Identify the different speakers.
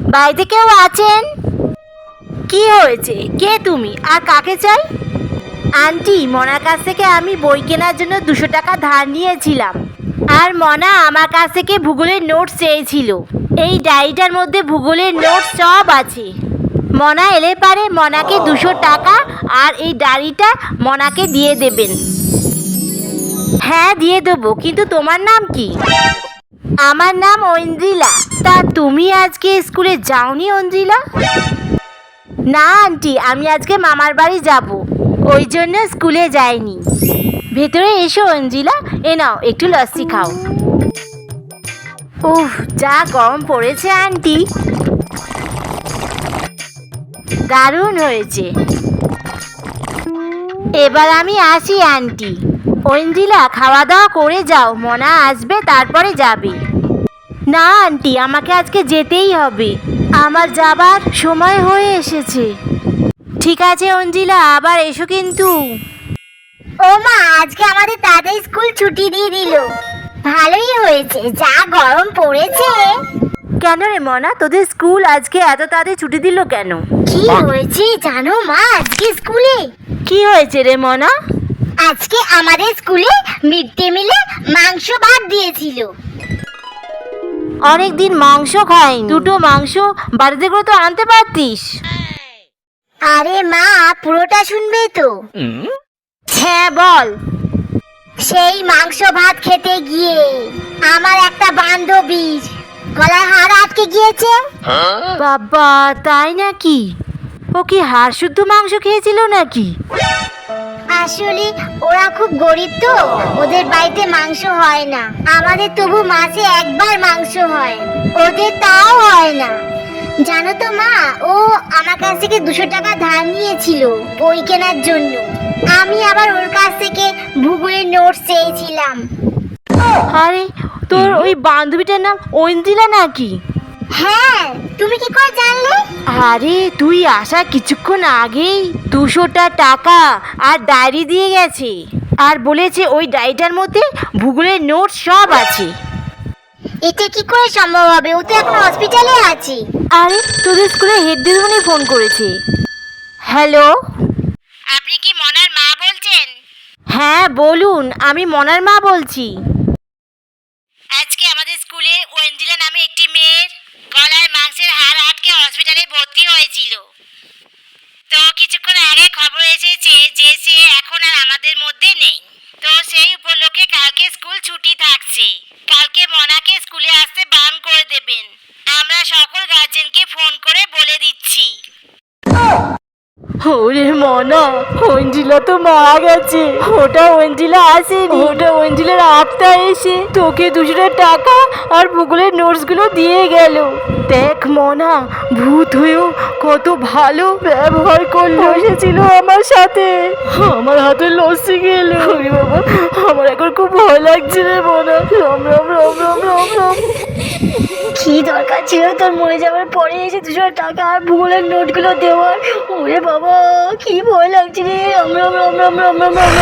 Speaker 1: বাড়িতে কেউ আছেন? কি হয়েছে? কে তুমি আর কাকে চাই? আন্টি, মনার কাছ থেকে আমি বই কেনার জন্য 200 টাকা ধার নিয়েছিলাম। আর মনা আমার কাছ থেকে ভূগোলের নোটস চেয়েছিল। এই ডায়েরিটার মধ্যে ভূগোলের নোটস সব আছে। মনা এলে পারে মনাকে 200 টাকা আর এই ডায়েরিটা মনাকে দিয়ে দেবেন। হ্যাঁ, দিয়ে দেবো, কিন্তু তোমার নাম কি? আমার নাম ঐন্দ্রিলা। তা তুমি আজকে স্কুলে যাওনি ঐন্দ্রিলা? না আন্টি, আমি আজকে মামার বাড়ি যাব, ওই জন্য স্কুলে যাইনি। ভেতরে এসো ঐন্দ্রিলা, এ নাও একটু লস্যি খাও। উফ, যা গরম পড়েছে আন্টি। দারুণ হয়েছে। এবার আমি আসি আন্টি। ঐন্দ্রিলা, খাওয়া দাওয়া করে যাও, মনা আসবে তারপরে যাবে। না আন্টি, আমাকে আজকে যেতেই হবে, আমার যাবার সময় হয়ে এসেছে। ঠিক আছে ঐন্দ্রিলা, আবার এসো কিন্তু।
Speaker 2: ও মা, আজকে আমাদের তাদের স্কুল ছুটি দিয়ে দিল। ভালোই হয়েছে, যা গরম পড়েছে।
Speaker 1: কেন রে মনা, তোদের স্কুল আজকে এত তাড়াতাড়ি ছুটি দিল কেন?
Speaker 2: কি হয়েছে জানো মা আজকে স্কুলে?
Speaker 1: কি হয়েছে রে মনা?
Speaker 2: আজকে আমাদের স্কুলে মিড ডে মিলে মাংস ভাত দিয়েছিল।
Speaker 1: অনেকদিন মাংস খাইনি, দুটো মাংস বাড়িতে করে তো আনতে পারতিস।
Speaker 2: আরে মা, পুরোটা শুনবে তো?
Speaker 1: হ্যাঁ বল।
Speaker 2: সেই মাংস ভাত খেতে গিয়ে আমার একটা বান্ধবীর গলায় হাড় আটকে গিয়েছে।
Speaker 1: বাবা, তাই নাকি? ও কি হাড় শুদ্ধ মাংস খেয়েছিল নাকি?
Speaker 2: আসলে ওরা খুব গরিব তো, ওদের বাড়িতে মাংস হয় না। আমাদের তবু মাসে একবার মাংস হয়, ওদের তাও হয় না। জানো তো মা, ও আমার কাছ থেকে 200 টাকা ধার নিয়েছিল বই কেনার জন্য। আমি আবার ওর কাছ থেকে ভূগোলের নোটস চেয়েছিলাম।
Speaker 1: আরে, তোর ওই বান্ধবীটার নাম ঐন্দ্রিলা নাকি?
Speaker 2: হ্যাঁ, তুমি কি করে জানলে?
Speaker 1: আরে, তুই আসার কিছুক্ষণ আগেই 200টা টাকা আর ডায়েরি দিয়ে গেছে, আর বলেছে ওই ডায়েরিটার মধ্যে ভূগোলের নোট সব আছে।
Speaker 2: এটা কি করে সম্ভব হবে? ও তো এখন হসপিটালে আছে।
Speaker 1: আরে, তোদের স্কুলে হেড দিদিমণি ফোন করেছে। হ্যালো, আপনি কি মনার মা বলছেন? হ্যাঁ বলুন, আমি মনার মা বলছি। আজকে আমাদের স্কুলে ঐন্দ্রিলা নামে একটি মেয়ের গলায় মাংসের হাড় আটকে হসপিটালে ভর্তি হয়েছিল। তো কিছুক্ষণ আগে খবর এসেছে যে সে এখন আর আমাদের মধ্যে নেই। তো সেই উপলক্ষে কালকে স্কুল ছুটি থাকছে। কালকে মনাকে স্কুলে আসতে বারণ করে দেবেন। আমরা সকল গার্জেনকে ফোন করে বলে দিচ্ছি। ওরে মনা, ঐন্দ্রিলা তো মারা গেছে। ওটা ঐন্দ্রিলা আসেনি, ওটা ঐন্দ্রিলার আত্মা এসে তোকে 200 টাকা আর ভূগোলের নোটসগুলো দিয়ে গেল। দেখ মনা, ভূত হয়েও কত ভালো ব্যবহার করলো, এসেছিল আমার সাথে। আমার হাতে লস্যি গেল। ওরে বাবা, আমার এখন খুব ভয় লাগছে রে মনা। রাম রাম রাম রাম রাম রাম।
Speaker 2: কি দরকার ছিল তোর মরে যাওয়ার পরে এসে 200 টাকা আর ভূগোলের নোটগুলো দেওয়ার? ওরে বাবা, কি ভয় লাগছে রে। রাম রাম রাম রাম রাম রাম রাম।